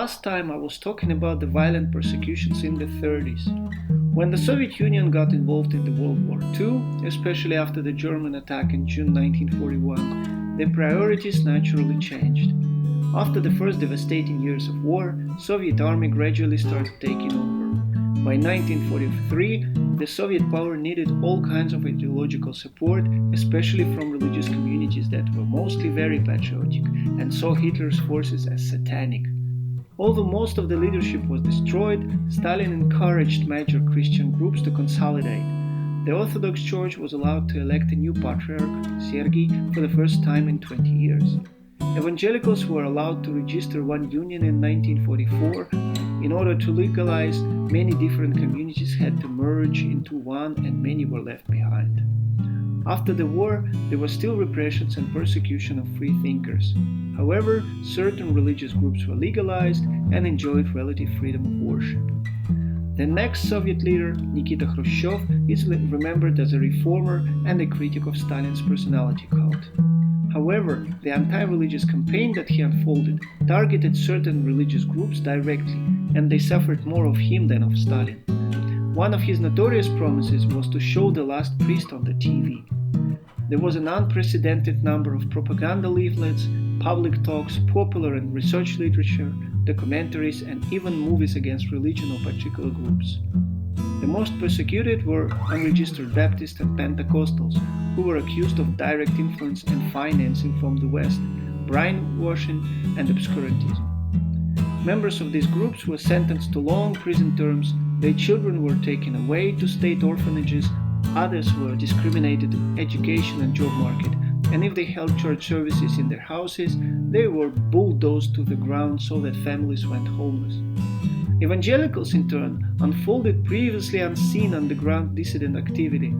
Last time I was talking about the violent persecutions in the 30s. When the Soviet Union got involved in the World War II, especially after the German attack in June 1941, the priorities naturally changed. After the first devastating years of war, Soviet army gradually started taking over. By 1943, the Soviet power needed all kinds of ideological support, especially from religious communities that were mostly very patriotic and saw Hitler's forces as satanic. Although most of the leadership was destroyed, Stalin encouraged major Christian groups to consolidate. The Orthodox Church was allowed to elect a new patriarch, Sergei, for the first time in 20 years. Evangelicals were allowed to register one union in 1944. In order to legalize, many different communities had to merge into one and many were left behind. After the war, there were still repressions and persecution of free thinkers. However, certain religious groups were legalized and enjoyed relative freedom of worship. The next Soviet leader, Nikita Khrushchev, is remembered as a reformer and a critic of Stalin's personality cult. However, the anti-religious campaign that he unfolded targeted certain religious groups directly, and they suffered more of him than of Stalin. One of his notorious promises was to show the last priest on the TV. There was an unprecedented number of propaganda leaflets, public talks, popular and research literature, documentaries, and even movies against religion or particular groups. The most persecuted were unregistered Baptists and Pentecostals, who were accused of direct influence and financing from the West, brainwashing, and obscurantism. Members of these groups were sentenced to long prison terms, their children were taken away to state orphanages, others were discriminated in education and job market, and if they held church services in their houses, they were bulldozed to the ground so that families went homeless. Evangelicals, in turn, unfolded previously unseen underground dissident activity.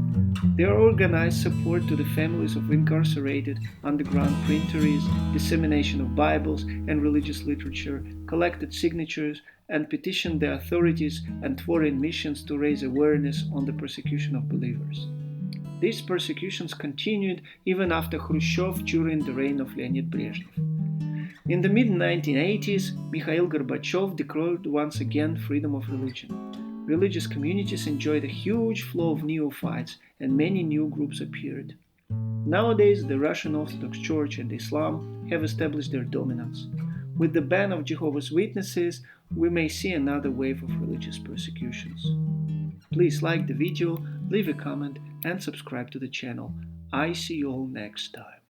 Their organized support to the families of incarcerated, underground printeries, dissemination of Bibles and religious literature, collected signatures, and petitioned the authorities and foreign missions to raise awareness on the persecution of believers. These persecutions continued even after Khrushchev during the reign of Leonid Brezhnev. In the mid-1980s, Mikhail Gorbachev declared once again freedom of religion. Religious communities enjoyed a huge flow of neophytes and many new groups appeared. Nowadays, the Russian Orthodox Church and Islam have established their dominance. With the ban of Jehovah's Witnesses, we may see another wave of religious persecutions. Please like the video, leave a comment and subscribe to the channel. I see you all next time.